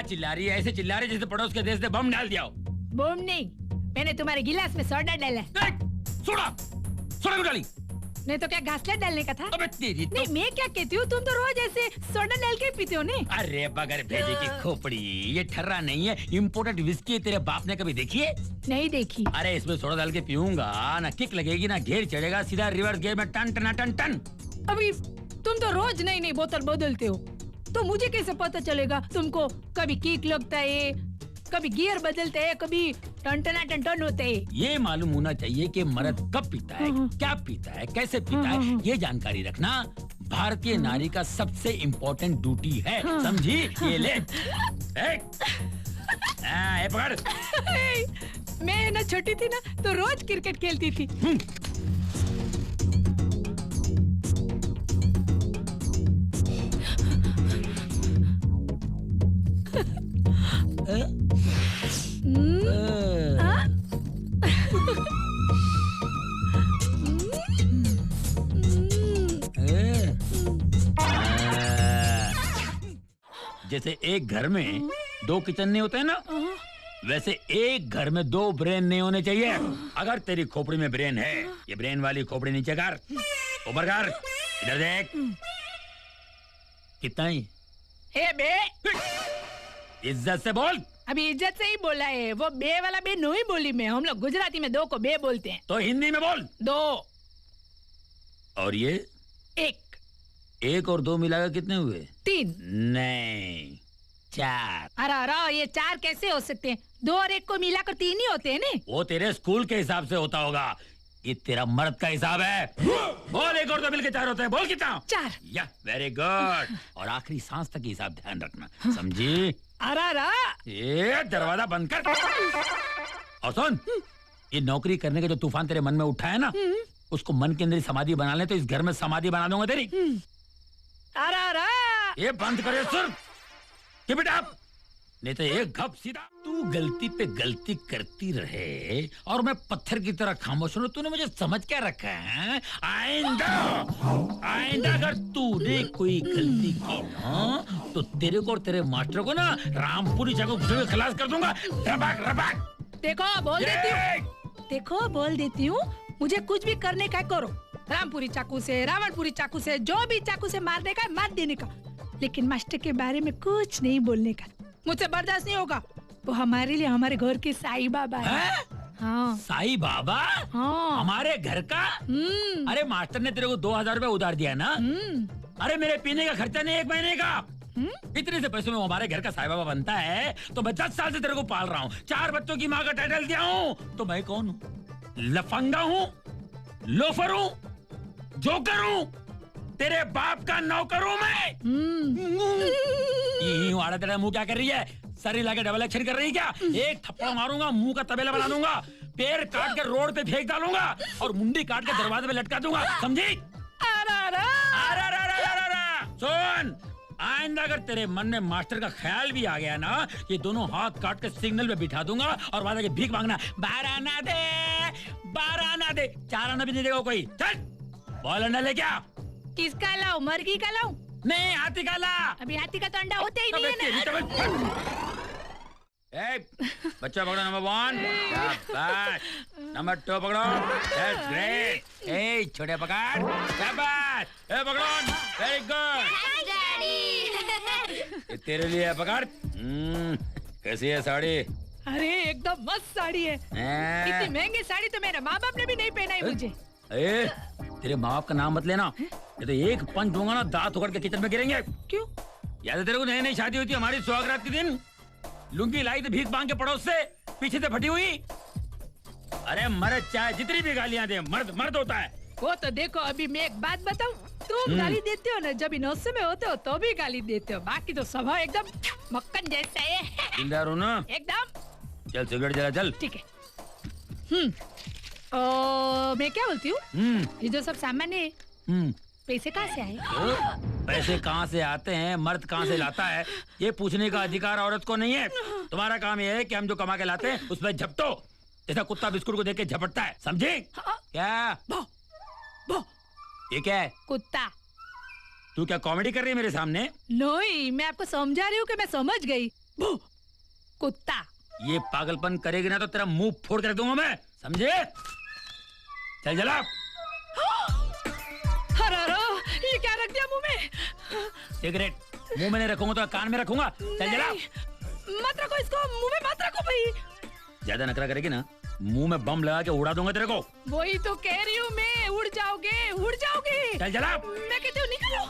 चिल्ला रही है? ऐसे चिल्ला रही है जैसे पड़ोस के देश ने बम डाल दिया हो। बम नहीं, मैंने तुम्हारे गिलास में सोडा डाला। सोडा? सोडा क्यों डाली? नहीं तो क्या घासलेट डालने का था? अबे तेरी तो... नहीं, मैं क्या कहती हूँ, तुम तो रोज ऐसे सोडा डाल के पीते हो नहीं? अरे बगैर भेजे की खोपड़ी, ये ठर्रा नहीं है, इम्पोर्टेड विस्की है। तेरे बाप ने कभी देखी है? नहीं देखी। अरे इसमें सोडा डाल के पीऊंगा ना किक लगेगी ना घेर चढ़ेगा, सीधा रिवर्स गियर में टन टन टन टन। अभी तुम तो रोज नई नई बोतल बदलते हो, तो मुझे कैसे पता चलेगा तुमको कभी किक लगता है, कभी गियर बदलते हैं, कभी टन टन होते हैं। ये मालूम होना चाहिए कि मर्द कब पीता है, क्या पीता है, कैसे पीता है, ये जानकारी रखना भारतीय नारी का सबसे इम्पोर्टेंट ड्यूटी है, समझी? ये ले ये पकड़। मैं ना छोटी थी ना तो रोज क्रिकेट खेलती थी। जैसे एक घर में दो किचन नहीं होते हैं ना, वैसे एक घर में दो ब्रेन नहीं होने चाहिए। अगर तेरी खोपड़ी में ब्रेन है, ये ब्रेन वाली खोपड़ी नीचे कर, ऊपर कर, इधर देख। कितना ही हे बे, इज्जत से बोल। अभी इज्जत से ही बोला है, वो बे वाला बे नहीं बोली मैं। हम लोग गुजराती में दो को बे बोलते हैं। तो हिंदी में बोल। दो। और ये एक। एक और दो मिलाकर कितने हुए? 3। नहीं, 4। अरे ये 4 कैसे हो सकते हैं? 2 और 1 को मिलाकर 3 ही होते हैं ना? वो तेरे स्कूल के हिसाब से होता होगा, ये तेरा मर्द का हिसाब है। बोल, एक और दो मिलकर 4 होते हैं। बोल कितना? 4। या वेरी गुड। और आखिरी सांस तक हिसाब ध्यान रखना, समझी? अरे ये दरवाजा बंद कर। और सुन, ये नौकरी करने का जो तूफान तेरे मन में उठा है ना, उसको मन के अंदर समाधि बना ले, तो इस घर में समाधि बना दूंगा तेरी। अरे ये बंद करे सुन, कीप इट अप, नहीं तो एक घप सीधा। तू गलती पे गलती करती रहे और मैं पत्थर की तरह खामोश हूँ। तूने मुझे समझ क्या रखा है? आइंदा अगर तूने कोई गलती की ना, तो तेरे को और तेरे मास्टर को ना रामपुरी चाकू घुसे खलास कर दूंगा। रबाक रबाक। देखो बोल देती हूँ, मुझे कुछ भी करने का करो। रामपुरी चाकू से, रावणपुरी चाकू से, जो भी चाकू से मारने का मार देने का, लेकिन मास्टर के बारे में कुछ नहीं बोलने का। मुझसे बर्दाश्त नहीं होगा। वो हमारे लिए हमारे घर के साईं बाबा है। हाँ। साईं बाबा? हाँ। हमारे घर का? अरे मास्टर ने तेरे को 2000 रुपए उधार दिया ना? अरे मेरे पीने का खर्चा नहीं 1 महीने का। इतने से पैसों में हमारे घर का साईं बाबा बनता है, तो मैं 10 साल से तेरे को पाल रहा हूँ। 4 बच्चों की माँ का टाइटल दिया हूँ। तो मैं कौन हूँ? लफंगा हूँ, लोफर हूँ, जोकर हूँ, तेरे बाप का नौकर हूँ मैं। आड़ा तेरा मुंह क्या कर रही है? सर हिला के डबल एक्शन कर रही है क्या? एक थप्पड़ मारूंगा, मुंह का तबेला बना दूंगा, पैर काट के रोड पे फेंक डालूंगा और मुंडी काट के दरवाजे पे लटका दूंगा, समझी? सुन, आइंदा अगर तेरे मन में मास्टर का ख्याल भी आ गया ना, ये दोनों हाथ काट के सिग्नल पे बिठा दूंगा और वहां जाके भीख मांगना, 12 आना दे, 12 आना दे। 4 आना भी नहीं देगा कोई। चल बॉल अंडा ले क्या? किसका लाऊं? मुर्गी का लाऊं? नहीं, हाथी का ला। अभी हाथी का तो अंडा होते ही नहीं है ना। बच्चा पकड़ो नंबर 1, शाबाश। नंबर 2 पकड़ो, दैट्स ग्रेट। ए छोटे पकड़, शाबाश। ए पकड़ो, वेरी गुड। ये तेरे लिए है, पकड़। कैसी है साड़ी? अरे एकदम मस्त साड़ी है। इतनी महंगी साड़ी तो मेरे माँ बाप ने भी नहीं पहनाई मुझे। तेरे माँ बाप का नाम मत लेना, ये तो एक पंच दूंगा ना, दांत उखड़ के किचन में गिरेंगे। क्यों? याद है तेरे को? नई शादी हुई थी हमारी, सुहागरात के दिन लुंगी लाई थी भीख मांग के पड़ोस से, पीछे से फटी हुई। अरे मर्द चाहे जितनी भी गालियां दे, मर्द मर्द होता है। वो तो देखो, अभी मैं एक बात बताऊं, तुम गाली देते हो ना, जब नौसे में होते हो तो भी गाली देते हो, बाकी तो स्वभाव एकदम मक्खन जैसा है। जिंदा रहो ना एकदम। चल सिगरेट जला, चल। ठीक है। मैं क्या बोलती हूँ, ये जो सब सामान है, पैसे कहाँ से आए? पैसे कहाँ से आते हैं, मर्द कहाँ से लाता है, ये पूछने का अधिकार औरत को नहीं है। तुम्हारा काम ये है कि हम जो कमा के लाते हैं उसमें झपटो, जैसा कुत्ता बिस्कुट को देख के झपटता है, समझे? क्या ये क्या है? कुत्ता। तू क्या कॉमेडी कर रही है मेरे सामने? नहीं, मैं आपको समझा रही हूँ कि मैं समझ गई। भू कुत्ता। ये पागलपन करेगी ना तो तेरा मुंह फोड़ कर दूंगा मैं, समझे? चल जला। अरे ये क्या रख दिया मुंह में? सिगरेट मुंह में नहीं रखूंगा तो कान में रखूंगा। चल जला। मत रखो इसको, मुंह में मत रखो भाई। ज्यादा नखरा करेगी ना मुंह में बम लगा के उड़ा दूंगा तेरे को। वही तो कह रही हूँ मैं, उड़ जाओगे उड़ जाओगे। चल जला। मैं कहती हूँ निकालो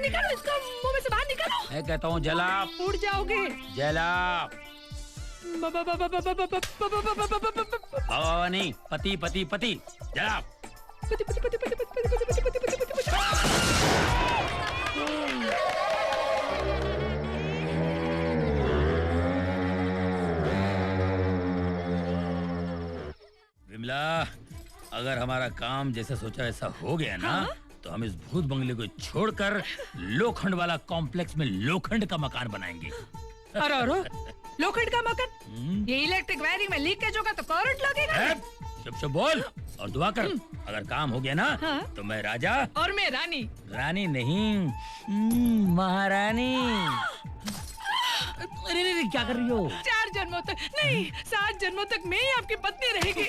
निकालो इसको मुंह में से बाहर निकालो। मैं कहता हूँ जला। उड़ जाओगे। जला। बाबा नहीं, पति पति पति। जला। पति पति पति पति पति पति पति पति पति पति पति। विमला, अगर हमारा काम जैसा सोचा वैसा हो गया ना, तो हम इस भूत बंगले को छोड़कर लोखंड वाला कॉम्प्लेक्स में लोखंड का मकान बनाएंगे। अरे लोखंड का मकान? ये इलेक्ट्रिक वायरिंग में लीकेज होगा तो करंट लगेगा। चुप बोल और दुआ कर। अगर काम हो गया ना, तो मैं राजा और मैं रानी। रानी नहीं, महारानी। अरे क्या कर रही हो? 4 जन्मों तक नहीं, 7 जन्मों तक मैं ही आपकी पत्नी रहेगी।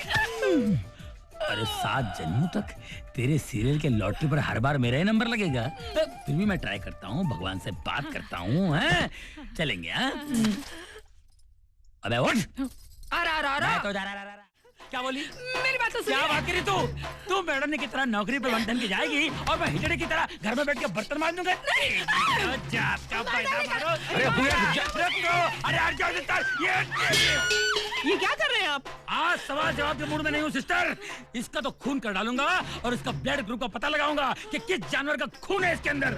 अरे 7 जन्मों तक? तेरे सीरियल के लॉटरी पर हर बार मेरा ही नंबर लगेगा। फिर भी मैं ट्राई करता हूँ, भगवान से बात करता हूँ। चलेंगे। अबे उठ। मैं तो जा रहा। क्या बोली? मेरी बात तो सुनिए। क्या बात करी तू मैडम ने की तरह नौकरी पर बंधन की जाएगी और मैं हिजड़े की तरह घर में बैठ के बर्तन मार दूंगा? ये क्या कर रहे हैं आप? आज सवाल जवाब के मूड में नहीं हूँ सिस्टर। इसका तो खून कर डालूंगा और इसका ब्लड ग्रुप का पता लगाऊंगा कि किस जानवर का खून है इसके अंदर।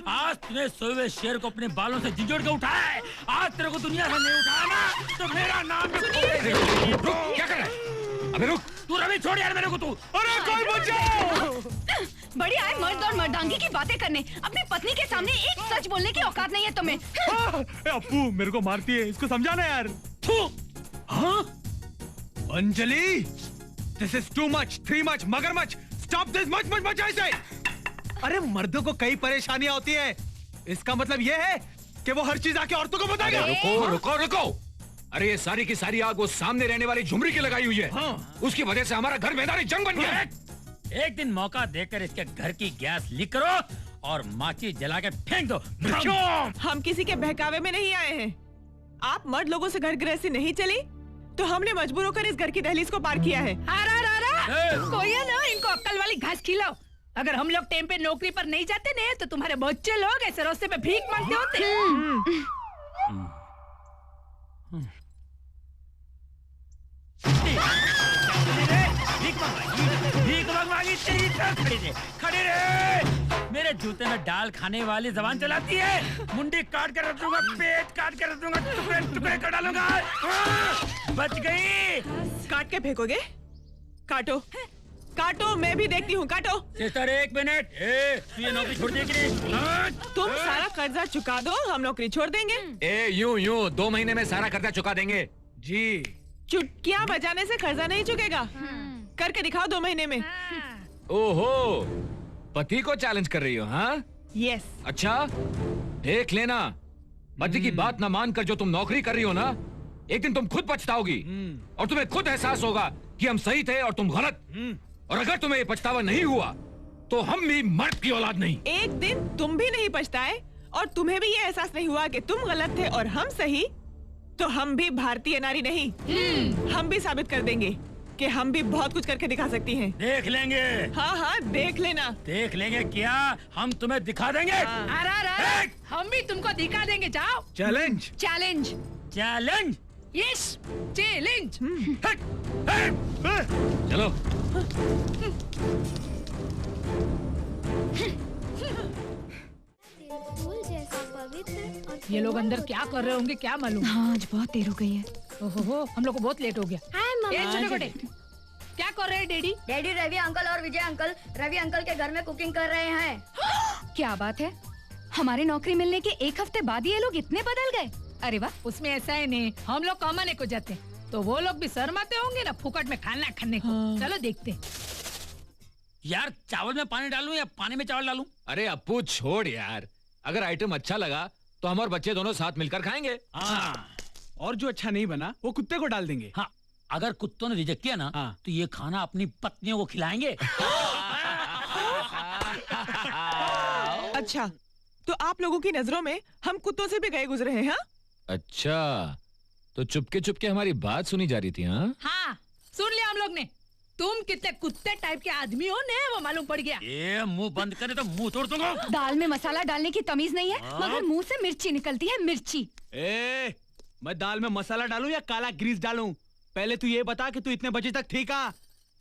आज तूने सोए हुए शेर को अपने बालों से झिझोड़ के उठाया है। आज तेरे को दुनिया से नहीं उठाया ना, तो मेरा नाम क्या कर रहा है? अबे रुक, तू रवि छोड़ यार मेरे को तू। अरे कोई बचाओ! बढ़िया है मर्द और मर्दांगी की बातें करने, अपनी पत्नी के सामने एक सच बोलने की औकात नहीं है तुम्हें। अप्पू मेरे को मारती है, इसको समझाना यार। हाँ? Anjali, this is too much, 3 much, मगरमच्छ, stop this much much much ऐसे। अरे मर्दों को कई परेशानियां होती है, इसका मतलब ये है कि वो हर चीज आके औरतों को बताएगा। रुको। अरे ये सारी की सारी आग वो सामने रहने वाली झुमरी की लगाई हुई है। उसकी वजह से हमारा घर मैदानी जंग बन गया है। एक दिन मौका देकर इसके घर की गैस लीक करो और माचिस जला के फेंक दो। हम किसी के बहकावे में नहीं आए हैं। आप मर्द लोगों से घर गृहस्थी नहीं चली तो हमने मजबूर होकर इस घर की दहलीज को पार किया है। कोई है ना, इनको अक्ल वाली घास खिलाओ। अगर हम लोग टाइम पे नौकरी पर नहीं जाते ना, तो तुम्हारे बच्चे लोग ऐसे रास्ते पे भीख मांगते होते। भीख मांगी तेरी खड़ी रहे। मेरे जूते में डाल खाने वाली जबान चलाती है। मुंडी काट कर रख दूंगा, पेट काट कर रख दूंगा, टुकड़े टुकड़े कर डालूंगा। बच गई। काट के फेंकोगे? काटो काटो, मैं भी देखती हूँ। काटो। Sister 1 minute. तू ये नौकरी छोड़ देगी नहीं? तुम सारा कर्जा चुका दो, हम नौकरी छोड़ देंगे। यूं 2 महीने में सारा कर्जा चुका देंगे जी। चुटकियाँ बजाने से कर्जा नहीं चुकेगा। करके दिखाओ 2 महीने में। ओहो, पति को चैलेंज कर रही हो? हाँ यस। अच्छा, देख लेना, पति की बात ना मानकर जो तुम नौकरी कर रही हो ना, एक दिन तुम खुद पछताओगी और तुम्हें खुद एहसास होगा कि हम सही थे और तुम गलत। और अगर तुम्हें ये पछतावा नहीं हुआ तो हम भी मर्द की औलाद नहीं। एक दिन तुम भी नहीं पछताए और तुम्हें भी ये एहसास नहीं हुआ कि तुम गलत थे और हम सही, तो हम भी भारतीय नारी नहीं। हम भी साबित कर देंगे कि हम भी बहुत कुछ करके दिखा सकती हैं। देख लेंगे। हाँ देख लेना। देख लेंगे क्या? हम तुम्हें दिखा देंगे। हम भी तुमको दिखा देंगे। जाओ। Challenge. Challenge. Challenge. Yes challenge. चलो। ये लोग अंदर क्या कर रहे होंगे क्या मालूम। हाँ, आज बहुत देर हो गई है। ओहो, हम लोग को बहुत लेट हो गया। ए, छोटे-छोटे, क्या कर रहे हैं डैडी? डैडी रवि अंकल और विजय अंकल रवि अंकल के घर में कुकिंग कर रहे हैं। क्या बात है, हमारे नौकरी मिलने के 1 हफ्ते बाद ही ये लोग इतने बदल गए। अरे वाह। उसमें ऐसा है नहीं, हम लोग कमाने को जाते हैं तो वो लोग भी शर्माते होंगे ना फुकट में खाना खाने को। चलो देखते हैं। यार चावल में पानी डालूं या पानी में चावल डालूं? अरे अप्पू छोड़ यार, अगर आइटम अच्छा लगा तो हम और बच्चे दोनों साथ मिलकर खाएंगे। हाँ। और जो अच्छा नहीं बना वो कुत्ते को डाल देंगे। हाँ, अगर कुत्तों ने रिजेक्ट किया ना हाँ। तो ये खाना अपनी पत्नियों को खिलाएंगे। अच्छा, तो आप लोगों की नजरों में हम कुत्तों से भी गए गुजरे हैं? हाँ, अच्छा, तो चुपके चुपके हमारी बात सुनी जा रही थी। हाँ हाँ, सुन लिया हम लोग ने। तुम कितने कुत्ते टाइप के आदमी हो ने वो मालूम पड़ गया। ये मुंह बंद करे तो मुंह तोड़ दूंगा। दाल में मसाला डालने की तमीज नहीं है, मगर मुंह से मिर्ची निकलती है, मिर्ची। मैं दाल में मसाला डालूं या काला ग्रीस डालूं? पहले तू ये बता कि तू इतने बजे तक ठीक है?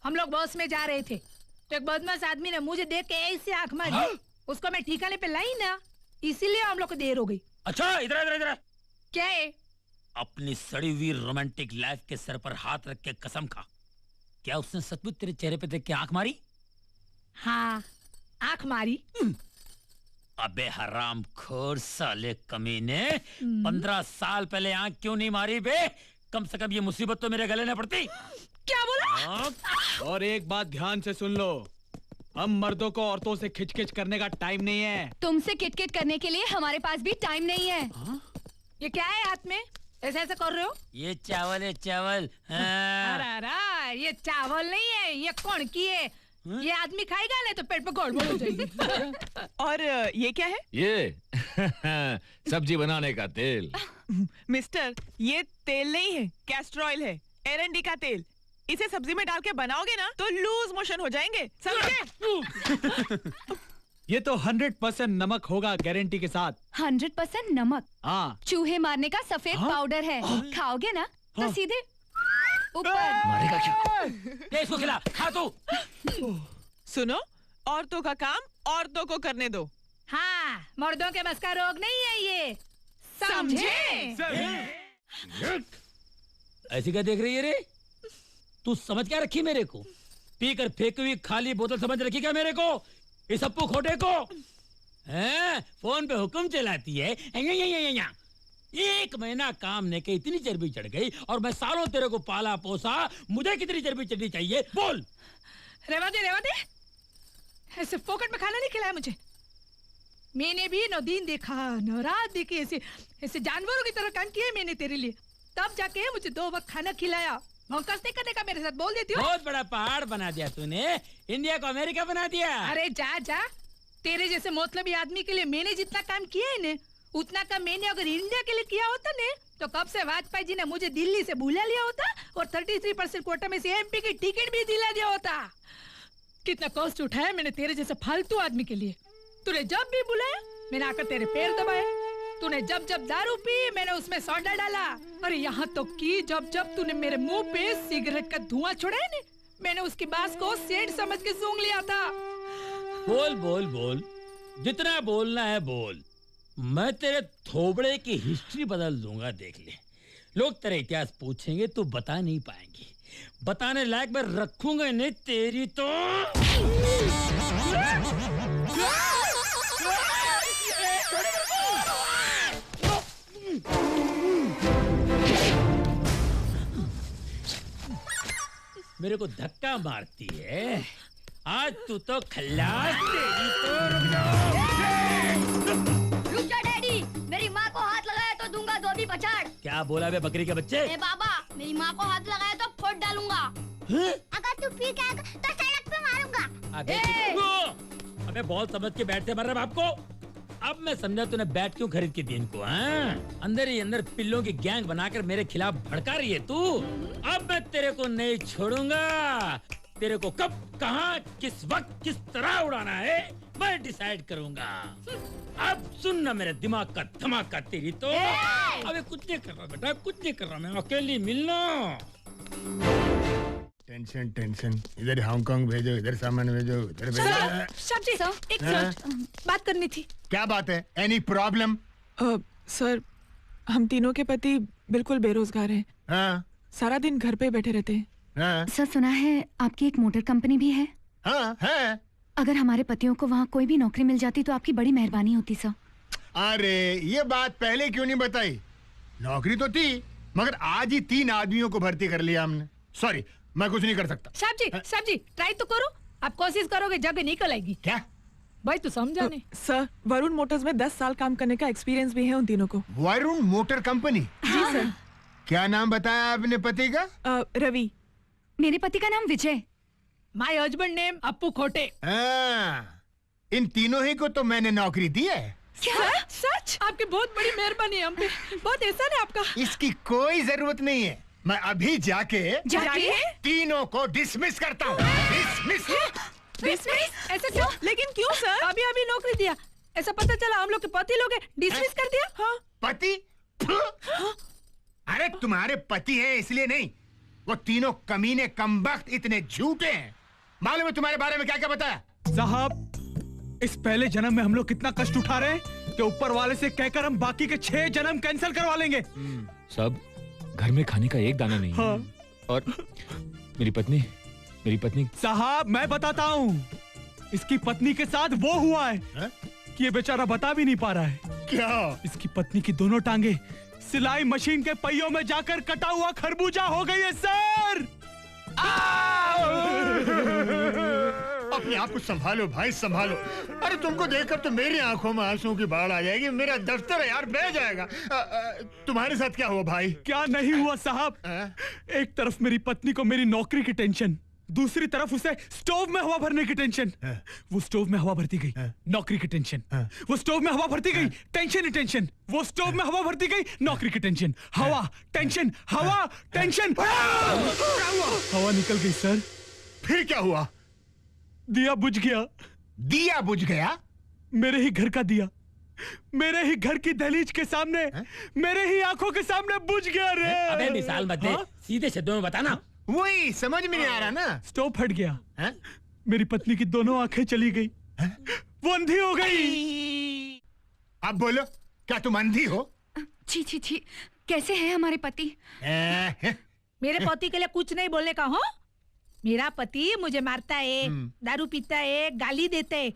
हम लोग बस में जा रहे थे तो एक बदमाश आदमी ने मुझे देख के ऐसे आंख मारी। उसको मैं ठिकाने पे लाई ना, इसीलिए हम लोग को देर हो गई। अच्छा, इधर इधर इधर। क्या है? अपनी सड़ी हुई रोमांटिक लाइफ के सर पर हाथ रख के कसम खा, क्या उसने सचमुच तेरे चेहरे पे देख के आंख मारी? हाँ, आंख मारी। अबे हराम खोर साले कमीने, 15 साल पहले आंख क्यों नहीं मारी बे? कम से कम ये मुसीबत तो मेरे गले न पड़ती। क्या बोला? और एक बात ध्यान से सुन लो, हम मर्दों को औरतों से खिचखिच करने का टाइम नहीं है। तुमसे किटकिट करने के लिए हमारे पास भी टाइम नहीं है। ये क्या है हाथ में? ऐसे ऐसे कर रहे हो? ये चावल है, चावल। हाँ। अरे ये चावल नहीं है, ये कौन की है? ये आदमी खाएगा ना तो पेट पे गड़बड़ हो जाएगी। और ये क्या है? ये सब्जी बनाने का तेल। मिस्टर, ये तेल नहीं है, कैस्टर ऑयल है, एरंडी का तेल। इसे सब्जी में डाल के बनाओगे ना तो लूज मोशन हो जाएंगे, समझे? ये तो 100% नमक होगा, गारंटी के साथ। 100% नमक? हाँ। चूहे मारने का सफेद पाउडर है। खाओगे ना तो सीधे ऊपर। मारेगा क्या? इसको खिला, खा तू। सुनो, औरतों का काम औरतों को करने दो। हाँ, मर्दों के बस का रोग नहीं है ये, समझे? ऐसी क्या देख रही है रे? तू समझ क्या रखी मेरे को? पीकर फेंकी हुई खाली बोतल समझ रखी क्या मेरे को? इस अप्पू खोटे को हैं? फोन पे हुक्म चलाती है। एक महीना काम ने के इतनी चर्बी चढ़ गई और मैं सालों तेरे को पाला पोसा, मुझे कितनी चर्बी चढ़नी चाहिए? बोल। रेवा दे। ऐसे फोकट में खाना नहीं खिलाया मुझे। मैंने भी न दिन देखा न रात देखी, ऐसे जानवरों की तरह काम किया मैंने तेरे लिए, तब जाके मुझे 2 वक्त खाना खिलाया। भौंकस नहीं करने का मेरे साथ, बोल देती हूँ। बहुत बड़ा पहाड़ बना दिया तूने, इंडिया को अमेरिका बना दिया। अरे जा, तेरे जैसे मतलबी आदमी के लिए मैंने जितना काम किया है ने, उतना काम मैंने अगर इंडिया के लिए किया होता ने तो कब से वाजपेयी जी ने मुझे दिल्ली से बुला लिया होता और 33% कोटा में से एमपी की टिकट भी दिला दिया होता। कितना कष्ट उठाया मैंने तेरे जैसे फालतू आदमी के लिए। तूने जब भी बुलाया मैंने आकर तेरे पैर दबाए, तूने जब दारू पी मैंने उसमें सोडा डाला, और यहाँ तो कि जब तूने मेरे मुंह पे सिगरेट का धुआं छोड़ा है मैंने उसकी बात को सेंट समझ के सूंघ लिया था। बोल, जितना बोलना है बोल। मैं तेरे थोबड़े की हिस्ट्री बदल दूंगा, देख ले। लोग तेरा इतिहास पूछेंगे तो बता नहीं पाएंगे, बताने लायक मैं रखूंगा नहीं तेरी तो। मेरे को धक्का मारती है, आज तू तो खल्लास। तेरी तो रुक जा डैडी, मेरी माँ को हाथ लगाया तो दूंगा धोबी पछाड़। क्या बोला बे बकरी के बच्चे? ए बाबा, मेरी माँ को हाथ लगाया तो फोड़ डालूंगा। अगर तू फिर कहेगा तो सड़क पे मारूंगा। अबे बहुत समझ के बैठते मर रहा बाप को। अब मैं समझा तूने बैट क्यों खरीद के दी इनको। अंदर ही अंदर पिल्लों की गैंग बनाकर मेरे खिलाफ भड़का रही है तू। अब मैं तेरे को नहीं छोड़ूंगा। तेरे को कब, कहां, किस वक्त, किस तरह उड़ाना है मैं डिसाइड करूंगा। अब सुनना मेरे दिमाग का धमाका तेरी तो। अबे कुछ नहीं कर रहा बेटा, कुछ नहीं कर रहा, मैं अकेली मिलना। टेंशन, इधर हांगकांग भेजो, इधर सामान भेजो, इधर भेजो। सब्जी एक मिनट बात करनी थी। क्या बात है? Any problem? सर, हम तीनों के पति बिल्कुल बेरोजगार हैं। हाँ। सारा दिन घर पे बैठे रहते हैं। हाँ। सर, सुना है आपकी एक मोटर कंपनी भी है? हाँ है। अगर हमारे पतियों को वहाँ कोई भी नौकरी मिल जाती तो आपकी बड़ी मेहरबानी होती सर। अरे ये बात पहले क्यों नहीं बताई? नौकरी तो थी मगर आज ही 3 आदमियों को भर्ती कर लिया हमने। सॉरी, मैं कुछ नहीं कर सकता। सब्जी ट्राई तो करो, आप कोशिश करोगे जगह निकल आएगी। क्या? भाई तू समझा नहीं। सर, वरुण मोटर्स में 10 साल काम करने का एक्सपीरियंस भी है उन तीनों को। Varun motor company? जी सर। क्या नाम बताया आपने पति का? रवि। मेरे पति का नाम विजय। माय हस्बैंड नेम अप्पू खोटे। इन तीनों ही को तो मैंने नौकरी दी है। क्या? सच? आपकी बहुत बड़ी मेहरबानी है हम पे, बहुत एहसान है आपका। इसकी कोई जरूरत नहीं है, मैं अभी जाके तीनों को डिसमिस करता हूँ। डिसमिस? ऐसा क्यों? लेकिन क्यों सर? अभी नौकरी दिया, ऐसा पता चला हम लोग के पति लोग डिसमिस कर दिया। हाँ। पति? अरे तुम्हारे पति हैं इसलिए नहीं, वो तीनों कमीने कमबख्त इतने झूठे हैं। मालूम है तुम्हारे बारे में क्या क्या बताया? साहब, इस पहले जन्म में हम लोग कितना कष्ट उठा रहे हैं कि ऊपर वाले से कहकर हम बाकी के 6 जन्म कैंसिल करवा लेंगे। सब घर में खाने का एक दाना नहीं है। हाँ। और मेरी पत्नी साहब, मैं बताता हूँ, इसकी पत्नी के साथ वो हुआ है कि ये बेचारा बता भी नहीं पा रहा है। क्या? इसकी पत्नी की दोनों टांगे सिलाई मशीन के पहियों में जाकर कटा हुआ खरबूजा हो गई है सर। अपने आप को संभालो भाई, संभालो। अरे तुमको देखकर तो मेरी आंखों में आंसुओं की बाढ़ आ जाएगी। मेरा दफ्तर है यार, बह जाएगा। तुम्हारे साथ क्या हुआ भाई? क्या नहीं हुआ साहब? एक तरफ मेरी पत्नी को मेरी नौकरी की टेंशन, दूसरी तरफ उसे स्टोव में हवा भरने की टेंशन। वो स्टोव में हवा भरती गई, नौकरी की टेंशन। वो स्टोव में हवा भरती गई, टेंशन ही टेंशन। वो स्टोव में हवा भरती गई, नौकरी की टेंशन। हवा टेंशन, हवा टेंशन। हवा निकल गई सर। फिर क्या हुआ? दिया बुझ गया। दिया बुझ गया? मेरे ही घर का दिया, मेरे ही घर की दहलीज के सामने, मेरे ही आंखों के सामने बुझ गया रे। अबे मिसाल मत दे, सीधे शब्दों में बताना। वही समझ में नहीं आ रहा ना। स्टोव फट गया, मेरी पत्नी की दोनों आंखें चली गई, वो अंधी हो गई। अब बोलो, क्या तुम अंधी हो? छी छी छी, कैसे है हमारे पति? मेरे पति के लिए कुछ नहीं बोलने का हो। मेरा पति मुझे मारता है, दारू पीता है, गाली देता है,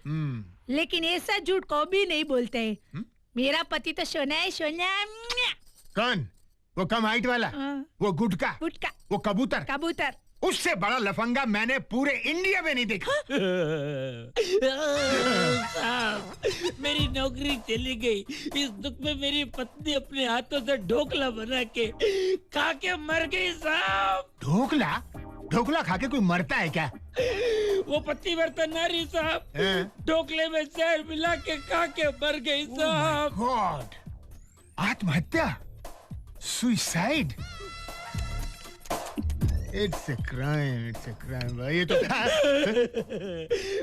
लेकिन ऐसा झूठ को भी नहीं बोलते है। मेरा पति तो सोना है, सोना। कौन? वो कम हाइट वाला? वो गुटका? गुटका। वो कबूतर? कबूतर। उससे बड़ा लफंगा मैंने पूरे इंडिया में नहीं देखा। मेरी नौकरी चली गई, इस दुख में मेरी पत्नी अपने हाथों से ढोकला बना के खा के मर गई साहब। ढोकला? ढोकला खा के कोई मरता है क्या? वो पति बर्तन नारी साहब ढोकले में जहर मिला के खा के मर गई साहब। गॉड! आत्महत्या? Suicide? It's a crime, it's a crime भाई। ये तो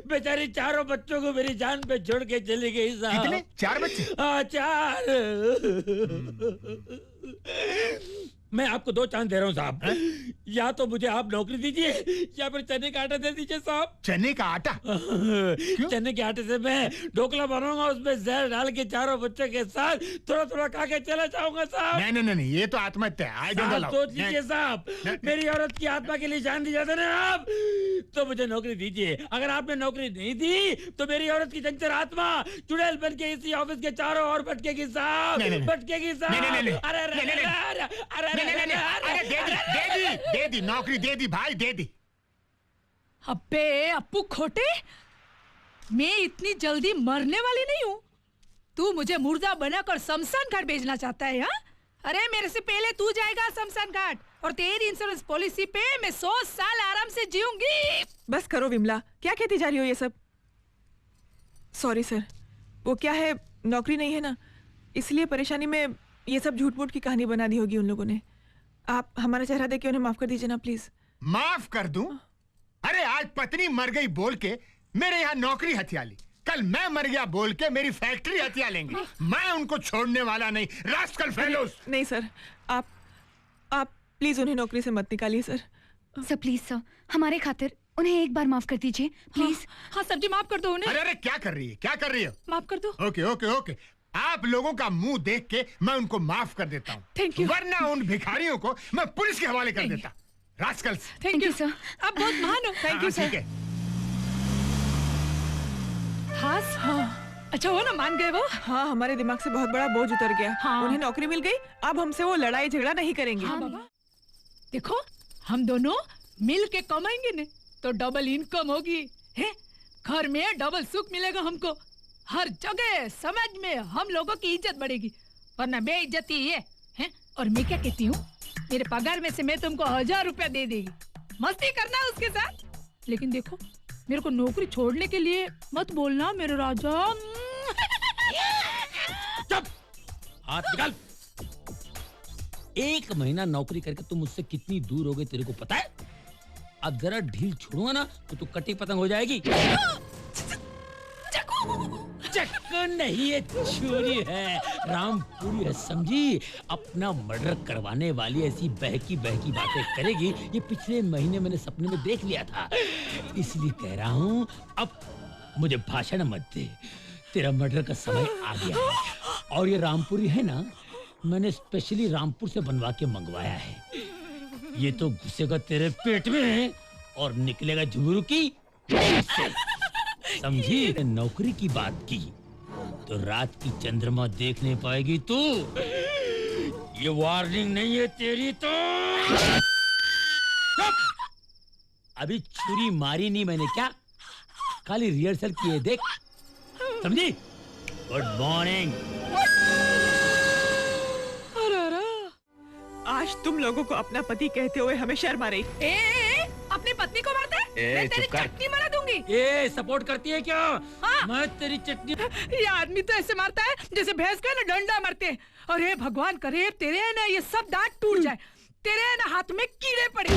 बेचारी चारों बच्चों को मेरी जान पे छोड़ के चली गई साहब। कितने? 4 बच्चे? हाँ 4। मैं आपको 2 चांस दे रहा हूँ साहब। या तो मुझे आप नौकरी दीजिए या फिर चने का आटा दे दीजिए साहब। चने का आटा? चने के आटे से मैं ढोकला बनाऊंगा, उसमें जहर डाल के चारों बच्चों के साथ थोड़ा थोड़ा खा के चला जाऊंगा साहब। नहीं नहीं नहीं, ये तो आत्महत्या है। सोच लीजिए साहब, मेरी औरत की आत्मा के लिए जान दी जाते ना आप, तो मुझे नौकरी दीजिए। अगर आपने नौकरी नहीं दी तो मेरी औरत की चंचल आत्मा चुड़ैल बन के इसी ऑफिस के चारों ओर भटकेगी साहब, भटकेगी साहब। अरे दे दी नौकरी, दे दी भाई, दे दी। अबे अप्पू खोटे, मैं इतनी जल्दी मरने वाली नहीं हूँ। तू मुझे मुर्दा बनाकर शमशान घाट भेजना चाहता है? हाँ? अरे मेरे से पहले तू जाएगा शमशान घाट, और तेरी इंश्योरेंस पॉलिसी पे मैं 100 साल आराम से जीऊंगी। बस करो विमला, क्या कहती जा रही हो ये सब? सॉरी सर, वो क्या है, नौकरी नहीं है ना, इसलिए परेशानी में ये सब झूठ मूठ की कहानी बना दी होगी उन लोगों ने। आप हमारा चेहरा देख के उन्हें माफ कर दीजिए ना प्लीज। माफ कर दूं? अरे आज पत्नी मर गई बोल के मेरे यहाँ नौकरी हथिया ली, कल मैं मर गया बोल के मेरी फैक्ट्री हथिया लेंगे। मैं उनको छोड़ने वाला नहीं, रास्कल फेलोस। नहीं सर, आप प्लीज उन्हें नौकरी से मत निकालिए सर। सर प्लीज सर, हमारे खातिर उन्हें एक बार माफ कर दीजिए प्लीज। हाँ सर जी, माफ कर दो उन्हें। अरे क्या कर रही है, क्या कर रही हो? माफ कर दो। ओके ओके ओके, आप लोगों का मुंह देख के मैं उनको माफ कर देता हूँ। Thank you. वरना उन भिखारियों को मैं पुलिस के हवाले कर देता। रास्कल्स। थैंक यू सर, आप बहुत महान हो। Thank you sir. हाँ, अच्छा हो ना, मान गए वो। हाँ, हमारे दिमाग से बहुत बड़ा बोझ उतर गया। हाँ। उन्हें नौकरी मिल गई, अब हमसे वो लड़ाई झगड़ा नहीं करेंगे। हाँ बाबा, देखो हम दोनों मिल के कमाएंगे ने तो डबल इनकम होगी। है घर में डबल सुख मिलेगा हमको। हर जगह समाज में हम लोगों की इज्जत बढ़ेगी, वरना बेइज्जती ये है। और मैं क्या कहती हूँ, मेरे पगार में से मैं तुमको 1000 रुपया दे देगी, मस्ती करना उसके साथ। लेकिन देखो, मेरे को नौकरी छोड़ने के लिए मत बोलना मेरे राजा। चुप, हाथ निकाल। 1 महीना नौकरी करके तुम मुझसे कितनी दूर हो गए तेरे को पता है? अब जरा ढील छोड़ूंगा ना तो तू कटी पतंग हो जाएगी। चक्कर नहीं है, छुरी है, रामपुरी है, समझी? अपना मर्डर करवाने वाली ऐसी बहकी बहकी बातें करेगी, ये पिछले महीने मैंने सपने में देख लिया था। इसलिए कह रहा हूँ, अब मुझे भाषण मत दे, तेरा मर्डर का समय आ गया है। और ये रामपुरी है ना, मैंने स्पेशली रामपुर से बनवा के मंगवाया है। ये तो घुसेगा तेरे पेट में और निकलेगा झुमरू की से। समझी? नौकरी की बात की तो रात की चंद्रमा देख नहीं पाएगी तू। ये वार्निंग नहीं है तेरी तो। अभी छुरी मारी नहीं मैंने, क्या खाली रिहर्सल किए देख, समझी? Good morning. आज तुम लोगों को अपना पति कहते हुए हमें शर्म आ रही। अपनी पत्नी को मारता है? मैं तेरी चटनी मारा दूंगी। ये सपोर्ट करती है क्या? हाँ। मैं तेरी चटनी। ये आदमी तो ऐसे मारता है जैसे भैंस का ना डंडा मारते हैं। अरे भगवान करे तेरे है ना ये सब दांत टूट जाए, तेरे है ना हाथ में कीड़े पड़े,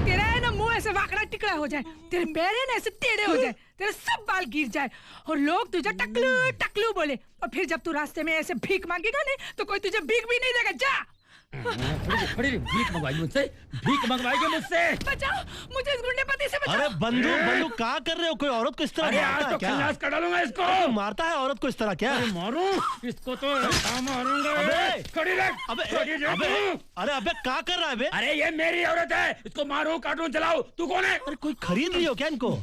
तेरा है ना मुंह ऐसे वाकड़ा टिकड़ा हो जाए, तेरे पैर है ना ऐसे टेढ़े हो जाए, तेरे सब बाल गिर जाए और लोग तुझे टकलू टकलू बोले। और फिर जब तू रास्ते में ऐसे भीख मांगेगा नहीं तो कोई तुझे भीख भी नहीं देगा। जा भीख मंगवाएगी मुझसे, भीख मंगवाएगी मुझसे। बचाओ मुझे इस गुंडे पति से बचाओ। अरे बंधु बंधु क्या कर रहे हो? कोई औरत को इस तरह अरे मारता आज है तो क्या? खल्लास कर डालूंगा इसको। मारता है औरत को इस तरह क्या? अरे मारूं इसको तो मारूंगा। अबे खड़ी रख, अबे खड़ी रख। अबे अरे अबे क्या कर रहा है बे? अरे ये मेरी औरत है, इसको मारो काटूं चलाओ। तू कौन है? अरे कोई खरीद लियो क्या इनको?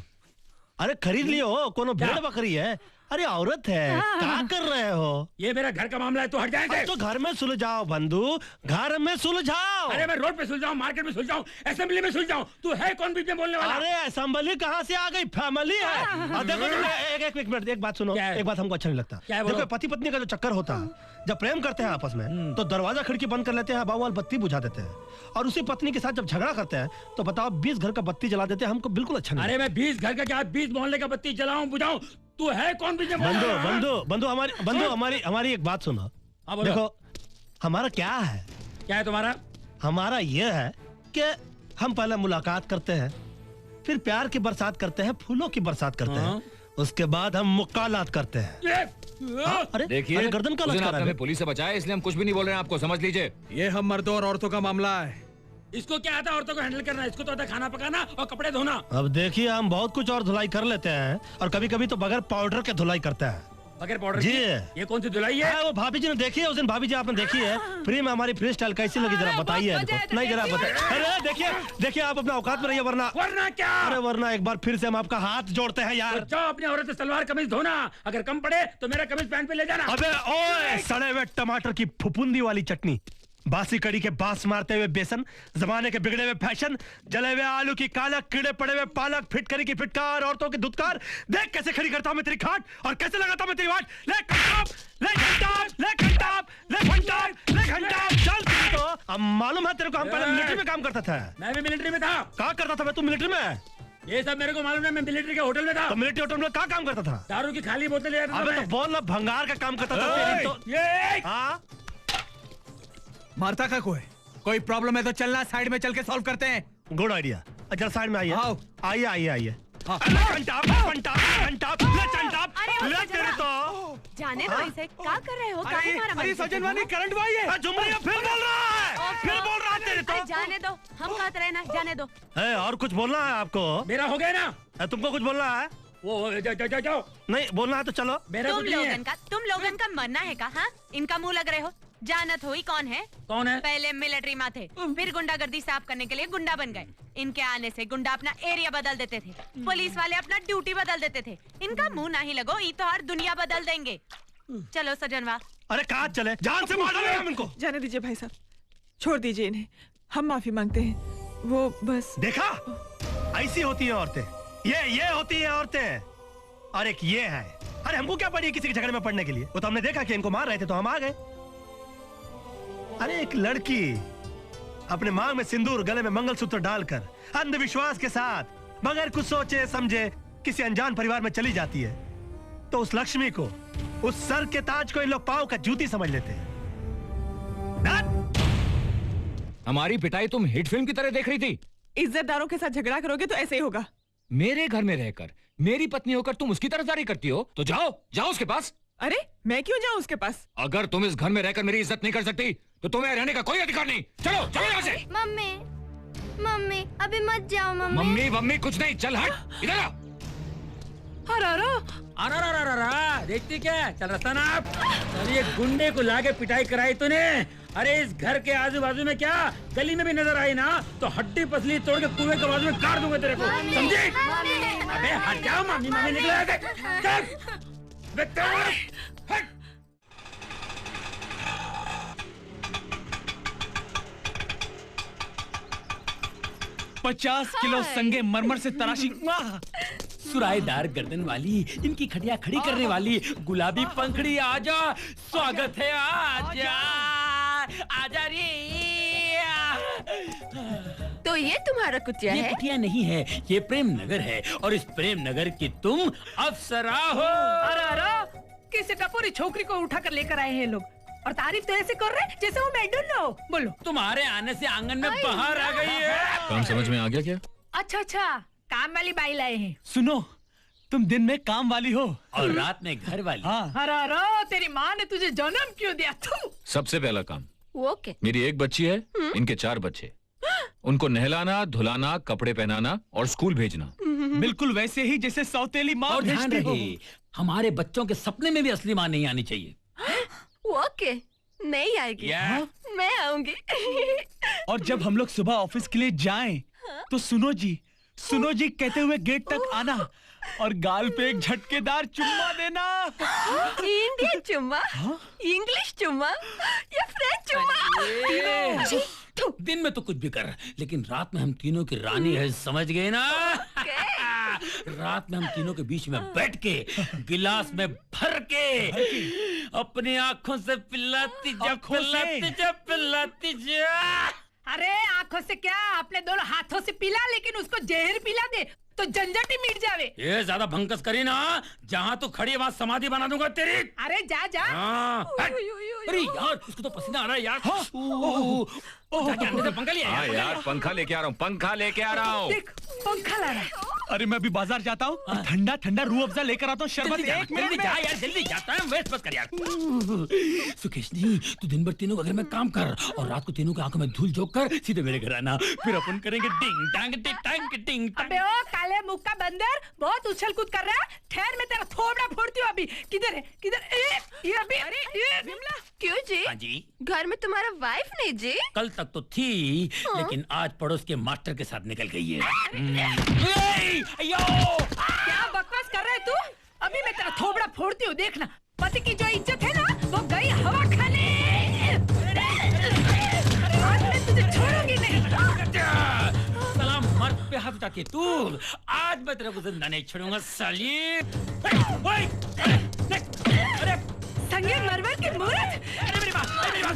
अरे खरीद लियो, कोनो भेड़ बकरी है? अरे औरत है, क्या कर रहे हो? ये मेरा घर का मामला है, तू हट जाएंगे। तो घर में सुलझाओ बंधु, घर में सुलझाओ। अरे मैं रोड पे सुलझाऊं, मार्केट में सुलझाऊं, असेंबली में सुलझाऊं, तू है कौन बीच में बोलने वाला? अरे असेंबली कहाँ से आ गई? फैमिली है। और देखो एक मिनट, एक बात सुनो। एक बात हमको अच्छा नहीं लगता। देखो पति पत्नी का जो चक्कर होता है, जब प्रेम करते हैं आपस में तो दरवाजा खिड़की बंद कर लेते हैं, बाबू बत्ती बुझा देते हैं, और उसी पत्नी के साथ जब झगड़ा करते हैं तो बताओ 20 घर का बत्ती जला देते हैं। हमको बिल्कुल अच्छा नहीं। अरे मैं 20 घर का क्या 20 मोहल्ले का बत्ती जलाऊं बुझाऊं, तू है कौन बीच में? बंधु हमारी एक बात सुनो। देखो हमारा क्या है? क्या है तुम्हारा? हमारा ये है कि हम पहले मुलाकात करते हैं, फिर प्यार की बरसात करते हैं, फूलों की बरसात करते हैं, उसके बाद हम मुक्कालात करते हैं। अरे देखिए, गर्दन का लटका रहा है। पुलिस से बचाया इसलिए हम कुछ भी नहीं बोल रहे हैं आपको, समझ लीजिए। ये हम मर्दों और औरतों का मामला है। इसको क्या आता है औरतों को हैंडल करना? इसको तो आता है खाना पकाना और कपड़े धोना। अब देखिए हम बहुत कुछ और धुलाई कर लेते हैं, और कभी कभी तो बगैर पाउडर के धुलाई करते हैं। बगैर पाउडर जी। ये कौन सी धुलाई है? वो भाभी जी ने देखी है उस दिन, भाभी जी आपने देखी है फ्री में हमारी फ्री स्टाइल कैसी लगी जरा बताइए हमको। नहीं जरा बताइए। अरे देखिए आप अपना औकात में रहिए, वरना क्या? अरे वरना एक बार फिर से हम आपका हाथ जोड़ते हैं यार। तो जाओ अपनी औरत से सलवार कमीज धोना, अगर कम पड़े तो मेरा कमीज पैंट पे ले जाना। अबे ओए सड़े हुए टमाटर की फुफुंदी वाली चटनी, बासी कड़ी के बास मारते हुए बेसन, जमाने के बिगड़े हुए फैशन, जले हुए आलू की कालक, कीड़े पड़े हुए पालक, फिटकरी की फिटकार, औरतों की धुतकार। देख कैसे खड़ी करता हूं मैं तेरी खाट और कैसे लगाता हूं मैं तेरी वाट। ले कंटाप, ले घंटाप, ले घंटाप, ले घंटाप, ले घंटाप। चल तेरी तो अब मालूम है तेरे को, हम पहले मिलिट्री में काम करता था। मैं भी मिलिट्री में था। क्या करता था मैं? तू मिलिट्री में? ये सब मेरे को मालूम है, मैं मिलिट्री के होटल में था। तो मिलिट्री होटल में क्या काम करता था? दारू की खाली बोतल ले आता था। अबे तो बोल ना, भंगार का काम करता था। ये हाँ मारता का कोई प्रॉब्लम है तो चलना, साइड में चल के सॉल्व करते हैं। Good idea. अच्छा साइड में आइए। आइए आइए आइए। जाने दो इसे, क्या कर रहे हो? अरे सजनवानी करंट भाई है। झुमरिया फिर बोल रहा है, फिर बोल रहा है तेरे तो। जाने दो, हम कहते रहे ना, जाने दो। है और कुछ बोलना है आपको? मेरा हो गया ना। तुमको कुछ बोलना है? वो जाओ। नहीं बोलना है तो चलो। तुम लोगन का मरना है का? हाँ इनका मुंह लग रहे हो। जानत हुई कौन है? कौन है? पहले मिलिट्री में थे, फिर गुंडागर्दी साफ करने के लिए गुंडा बन गए। इनके आने से गुंडा अपना एरिया बदल देते थे, पुलिस वाले अपना ड्यूटी बदल देते थे। इनका मुंह नहीं लगो, ये तो हर दुनिया बदल देंगे। चलो सजनवा। अरे कहाँ चले? जान से मार डालेंगे हम इनको। जाने दीजिए भाई साहब, छोड़ दीजिए इन्हें, हम माफी मांगते हैं। वो बस देखा, ऐसी होती है औरतें, ये होती है औरतें। और एक ये है। अरे हमको क्या पड़ी किसी के झगड़े में पड़ने के लिए? वो तो हमने देखा कि इनको मार रहे थे तो हम आ गए। अरे एक लड़की अपने मांग में सिंदूर, गले में मंगलसूत्र डालकर अंधविश्वास के साथ बगैर कुछ सोचे समझे किसी अनजान परिवार में चली जाती है, तो उस लक्ष्मी को, उस सर के ताज को इन लोग पांव का जूती समझ लेते हैं। हमारी पिटाई तुम हिट फिल्म की तरह देख रही थी। इज्जतदारों के साथ झगड़ा करोगे तो ऐसे ही होगा। मेरे घर में रहकर मेरी पत्नी होकर तुम उसकी तरफदारी करती हो, तो जाओ जाओ उसके पास। अरे मैं क्यों जाऊं उसके पास? अगर तुम इस घर में रहकर मेरी इज्जत नहीं कर सकती तो तुम्हें रहने का कोई अधिकार नहीं। चलो चलो यहाँ से। मम्मी मम्मी अभी मत जाओ मम्मी। मम्मी मम्मी कुछ नहीं, चल हट इधर आ। अरे देखती क्या? चल रास्ता ना। चल ये गुंडे को लाके पिटाई कराई तूने। अरे इस घर के आजू बाजू में क्या गली में भी नजर आई ना तो हड्डी पसली तोड़ के कुएं के बाजू में काट दूंगा तेरे को, समझी? अबे हट जाओ, मम्मी मम्मी निकले। चल 50 किलो संगे मरमर से तराशी, सुराईदार गर्दन वाली, इनकी खटिया खड़ी करने वाली, गुलाबी पंखड़ी, आजा, स्वागत है, आजा आजा रे। तो ये तुम्हारा कुटिया ये है? कुटिया नहीं है, ये प्रेम नगर है और इस प्रेम नगर की तुम अप्सरा हो। अरे किसी टपोरी छोकरी को उठा कर लेकर आए हैं लोग और तारीफ तो ऐसे कर रहे जैसे वो मेडल हो। बोलो। तुम्हारे आने से आंगन में बाहर आ गई है। काम समझ में आ गया क्या? अच्छा काम वाली बाई लाए हैं। सुनो, तुम दिन में काम वाली हो और रात में घर वाली। हाँ। अरे तेरी माँ ने तुझे जन्म क्यों दिया? तू सबसे पहला काम, ओके। मेरी एक बच्ची है, इनके 4 बच्चे, उनको नहलाना, धुलाना, कपड़े पहनाना और स्कूल भेजना। बिल्कुल वैसे ही जैसे सौतेली माँ और ध्यान भेजती हो। रहे, हमारे बच्चों के सपने में भी असली माँ नहीं आनी चाहिए। ओके, नहीं आएगी। मैं आऊंगी। और जब हम लोग सुबह ऑफिस के लिए जाएं, तो सुनो जी कहते हुए गेट तक आना और गाल पे एक झटकेदार चुम्मा देना। इंडियन चुम्मा, इंग्लिश चुम्मा या फ्रेंच चुम्मा? दिन में तो कुछ भी कर, लेकिन रात में हम तीनों की रानी है, समझ गए ना? रात में हम तीनों के बीच में बैठ के गिलास में भर के अपनी आंखों से पिलाती जा। अरे आंखों से क्या, अपने दोनों हाथों से पिला, लेकिन उसको जहर पिला दे तो झंझट ही मिट जावे। ये ज्यादा भंकस करी ना, जहाँ तू खड़ी वहाँ समाधि बना दूंगा तेरी। अरे जा। अरे यार उसको तो पसीना आ रहा है यार। जाके अंदर से पंखा ले आया। हाँ यार पंखा लेके आ रहा हूँ, पंखा लेके आ रहा हूँ। देख पंखा ला रहा है। अरे मैं अभी बाजार जाता हूँ और ठंडा रूह अफ़ज़ा लेकर आता हूँ, शरबत। एक मिनट जल्दी में। जा यार, जल्दी जाता है, वेस्ट मत कर यार। सुकेशनी तू दिन भर तीनों के घर में काम कर और रात को तीनों की आंखों में धूल झोंक कर सीधे मेरे घर आना, फिर अपन करेंगे डिंग टांग टिंग टांग टिंग टांग। अबे ओ काले मुंह का बंदर, बहुत उछल कूद कर रहा है। ठहर, मैं तेरा थोबड़ा फोड़ती हूँ अभी। किधर है? ये अभी। अरे विमला, क्यों जी? हाँ जी। घर में तुम्हारा वाइफ नहीं जी? कल तक तो थी, लेकिन आज पड़ोस के मास्टर के साथ निकल गई है। क्या बकवास कर रहा है तू? अभी मैं तेरा थोबड़ा फोड़ती हूँ, देखना। पति की जो इज्जत है ना, वो गई हवा खाने। आज मैं तुझे छोड़ूंगी नहीं। सलाम मर्द पे हाथ उठा के तू, आज मैं तेरे को जिंदा नहीं छोड़ूंगा साली। अरे संगीत मरवर की मूरत। अरे मेरी बात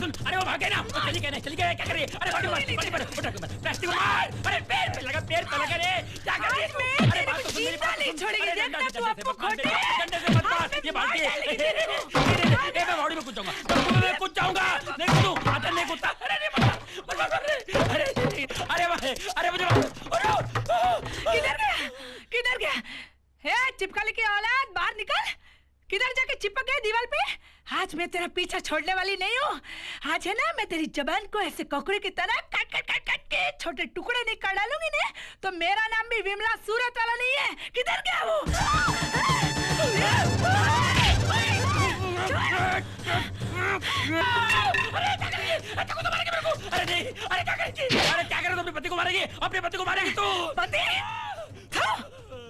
सुन। अरे वो भागे ना, चली गए क्या कर रही है? अरे बॉडी पर प्लास्टिक मार। अरे पैर पे लगा रे, क्या कर रही है? अरे बात तो सुन मेरी, बात नहीं छोड़ेगी, देखना तू आपको खोटे। डंडे से मत मार, ये भाग के मैं बॉडी में कूद जाऊंगा, मैं कूद जाऊंगा। नहीं कूदूं, आता नहीं कूदता। अरे मुझे किधर गया? हे चिपकली की औलाद, बाहर निकल। किधर जाके चिपक गया दीवार पे? आज मैं तेरा पीछा छोड़ने वाली नहीं हूँ। आज है ना, मैं तेरी जबान को ऐसे कोकड़े की तरह काट के छोटे टुकड़े नहीं कर डालूंगी ना, तो मेरा नाम भी विमला सूरत वाला नहीं है। किधर गया वो? अरे क्या करे? अपने पति को मारेगी, अपने पति को मारेगी तू। पति?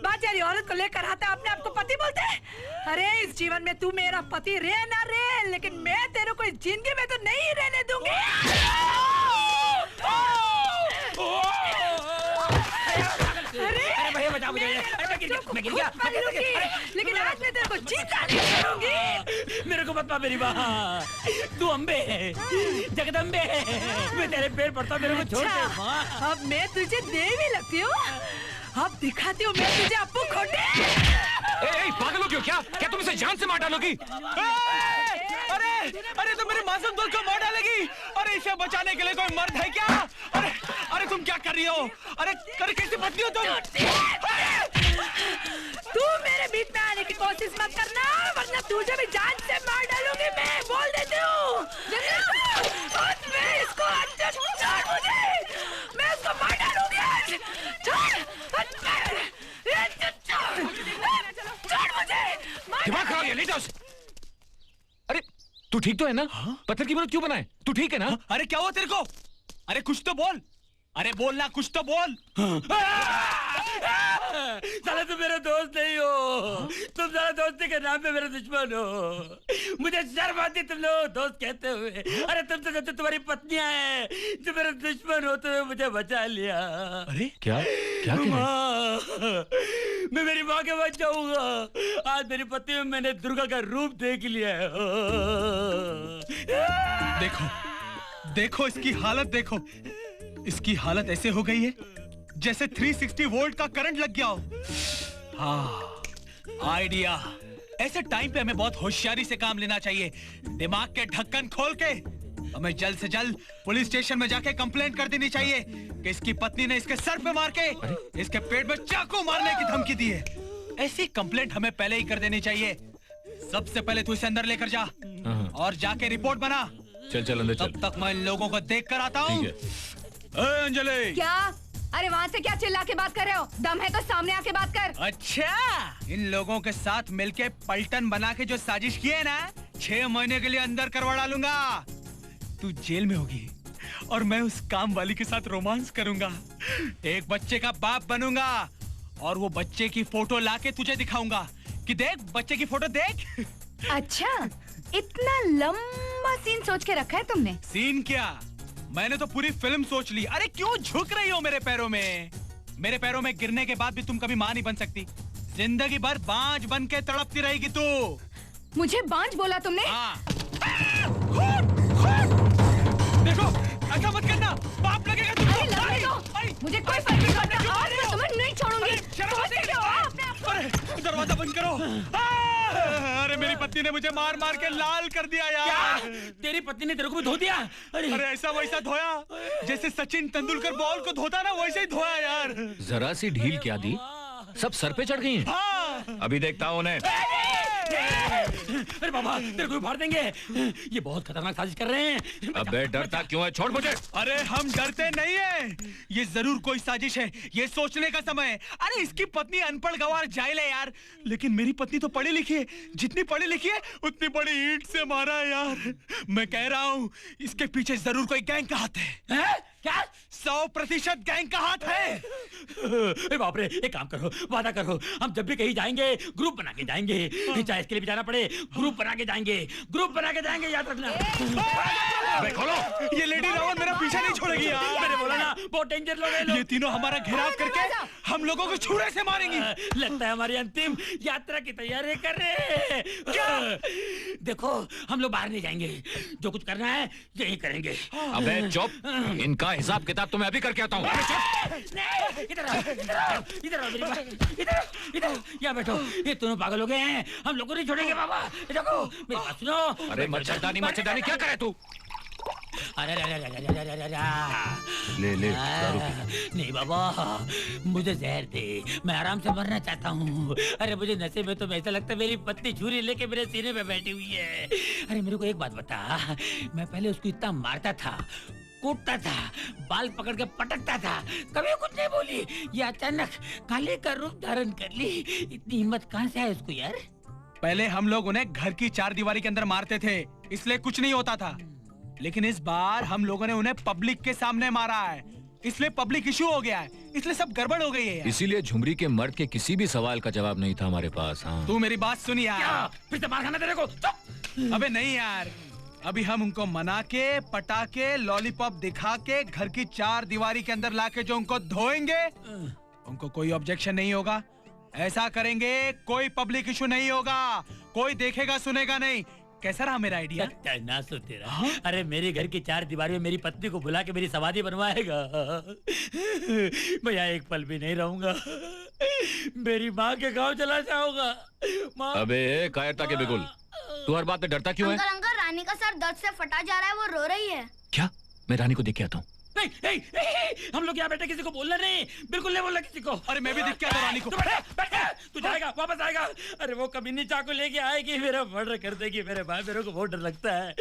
बाजारी औरत को लेकर आता अपने आप को पति बोलते हैं? अरे इस जीवन में तू मेरा पति रहे ना रहे, लेकिन मैं तेरे को इस जिंदगी में तो नहीं रहने दूंगी। अरे भैया क्या मुझे? अरे मैं गिर गया। लेकिन आज मैं तेरे को जीता नहीं करूंगी। मेरे को मत पा मेरी माँ, तू अम्बे है, जगदम्बे है, मैं तेरे पैर पड़ता हूँ, मेरे को छोड़ दे माँ। अब मैं तुझे देवी लगती हूँ, अब दिखाती हूँ मैं तुझे अप्पू खोटे। पागल हो क्यों? क्या तुम इसे जान से मार डालोगी? अरे अरे तुम मेरे मासूम दोस्त को मार डालेगी? अरे इसे बचाने के लिए कोई मर्द है क्या? अरे अरे तुम क्या कर रही हो? अरे कैसी पत्नी हो तुम? तू मेरे बीच में आने की कोशिश मत करना, वरना तुझे भी जान से मार डालूंगी मैं, बोल देती हूँ। मैं इसको छोड़ मुझे, मैं उसको मार डालूंगी आज। छोड़ मुझे, दिमाग खराब है, ले जाओ। अरे तू ठीक तो है ना? पत्थर की मूर्ति क्यों बनाए? तू ठीक है ना? अरे क्या हुआ तेरे को? अरे कुछ तो बोल, अरे बोलना, कुछ तो बोल। साला तुम मेरे दोस्त नहीं हो, तुम साला दोस्ती के नाम पे मेरे दुश्मन हो। मुझे शर्म आती तुम लोग दोस्त कहते हुए। अरे तुम तो जब तुम्हारी पत्नियां हैं जो मेरे दुश्मन होते हुए मुझे बचा लिया। अरे क्या क्या मैं मेरी माँ के बच जाऊंगा। आज मेरी पत्नी में मैंने दुर्गा का रूप देख लिया है। देखो देखो इसकी हालत देखो, इसकी हालत ऐसे हो गई है जैसे 360 वोल्ट का करंट लग गया हो। हाँ, आइडिया। ऐसे टाइम पे हमें बहुत होशियारी से काम लेना चाहिए, दिमाग के ढक्कन खोल के। हमें जल्द से जल्द पुलिस स्टेशन में जाके कंप्लेंट कर देनी चाहिए कि इसकी पत्नी ने इसके सर पे मार के इसके पेट में चाकू मारने की धमकी दी है। ऐसी कंप्लेंट हमें पहले ही कर देनी चाहिए। सबसे पहले तू इसे अंदर लेकर जा और जाके रिपोर्ट बना। चल अंदर चल। तब तक मैं इन लोगों को देख कर आता हूँ। अंजलि, क्या? अरे वहाँ से क्या चिल्ला के बात कर रहे हो? दम है तो सामने आके बात कर। अच्छा, इन लोगों के साथ मिलके पलटन बना के जो साजिश की है ना, 6 महीने के लिए अंदर करवा डालूंगा। तू जेल में होगी और मैं उस काम वाली के साथ रोमांस करूंगा, एक बच्चे का बाप बनूंगा और वो बच्चे की फोटो लाके तुझे दिखाऊंगा कि देख बच्चे की फोटो देख। अच्छा, इतना लंबा सीन सोच के रखा है तुमने? सीन क्या, मैंने तो पूरी फिल्म सोच ली। अरे क्यों झुक रही हो मेरे पैरों में? मेरे पैरों में गिरने के बाद भी तुम कभी मां नहीं बन सकती। जिंदगी भर बांझ बन के तड़पती रहेगी तू। मुझे बांझ बोला तुमने? हाँ। देखो ऐसा मत करना, पाप लगेगा तुमको। मुझे कोई फर्क नहीं पड़ता, आज मैं तुम्हें नहीं छोड़ूंगी। अरे दरवाजा बंद करो। अरे मेरी पत्नी ने मुझे मार मार के लाल कर दिया यार। तेरी पत्नी ने तेरे को भी धो दिया? अरे ऐसा वैसा धोया जैसे सचिन तेंदुलकर बॉल को धोता ना, वैसे ही धोया यार। जरा सी ढील क्या दी, सब सर पे चढ़ गई हैं। हाँ। अभी देखता हूँ उन्हें। अरे बाबा, तेरे को फाड़ देंगे, ये बहुत खतरनाक साजिश कर रहे हैं। अबे डरता क्यों है, छोड़ मुझे। अरे हम डरते नहीं है, ये जरूर कोई साजिश है, ये सोचने का समय है। अरे इसकी पत्नी अनपढ़ गवार जाहिल है यार, लेकिन मेरी पत्नी तो पढ़ी लिखी है, जितनी पढ़ी लिखी है उतनी बड़ी ईंट से मारा है यार। मैं कह रहा हूँ इसके पीछे जरूर कोई गैंग का हाथ है। क्या? 100% गैंग का हाथ है। अरे बाप रे, एक काम करो, वादा करो, हम जब भी कहीं जाएंगे ग्रुप बना के जाएंगे, चाहे इसके लिए भी जाना पड़े, ग्रुप बना के जाएंगे, ग्रुप बना के जाएंगे, याद रखना। अबे खोलो, ये लेडी रावण मेरा पीछा नहीं छोड़ेगी यार। मैंने बोला ना, बहुत डेंजर लोग हैं लोग। ये तीनों हमारा घेराव करके हम लोगों को छुरे से मारेंगी। लगता है हमारी अंतिम यात्रा की तैयारी कर रहे हैं। क्या? देखो, हम लोग बाहर नहीं जाएंगे, जो कुछ करना है यही करेंगे। अबे चुप, इनका हिसाब किताब तो मैं अभी करके आता हूँ। इधर मेरी बात, इधर यहाँ बैठो। ये दोनों पागल हो गए हैं, हम लोग को नहीं छोड़ेंगे बाबा। देखो मेरी बात सुनो। अरे मच्छरदानी क्या करे तू? अरे ले नहीं बाबा, मुझे जहर दे, मैं आराम से मरना चाहता हूँ। अरे मुझे नशे में तो ऐसा लगता है मेरी पत्नी छुरी लेके मेरे सीने पे बैठी हुई है। अरे मेरे को एक बात बता, मैं पहले उसको इतना मारता था, कूटता था, बाल पकड़ के पटकता था, कभी कुछ नहीं बोली। ये अचानक काले का रूप धारण कर ली, इतनी हिम्मत कहाँ से है उसको यार? पहले हम लोग उन्हें घर की 4 दीवारी के अंदर मारते थे, इसलिए कुछ नहीं होता था, लेकिन इस बार हम लोगों ने उन्हें पब्लिक के सामने मारा है, इसलिए पब्लिक इशू हो गया है, इसलिए सब गड़बड़ हो गई है यार। इसीलिए झुमरी के मर्द के किसी भी सवाल का जवाब नहीं था हमारे पास। हाँ, तू मेरी बात सुन यार। फिर से मार खाना तेरे को? अबे नहीं यार, अभी हम उनको मना के, पटा के, लॉलीपॉप दिखा के घर की 4 दीवारी के अंदर लाके जो उनको धोएंगे, उनको कोई ऑब्जेक्शन नहीं होगा? ऐसा करेंगे कोई पब्लिक इशू नहीं होगा, कोई देखेगा सुनेगा नहीं। कैसा रहा मेरा आइडिया? ना सो तेरा। अरे मेरे घर की 4 दीवार में मेरी पत्नी को बुला के मेरी समाधि बनवाएगा। मैं यहाँ एक पल भी नहीं रहूंगा, मेरी माँ के गांव चला जाऊंगा। अबे कायरता के बिगुल, तू हर बात में डरता क्यों है? अंकल रानी का सर दर्द से फटा जा रहा है, वो रो रही है। क्या? मैं रानी को देख के आता हूँ। नहीं, हम लोग यहाँ बैठे, किसी को बोलना नहीं, बिल्कुल नहीं बोलना किसी को। अरे मैं भी दिख के आता रानी को। तू जाएगा, वापस आएगा। अरे वो कमीनी चाकू लेके आएगी, मेरा मर्डर कर देगी। मेरे भाई, मेरे को बहुत डर लगता है।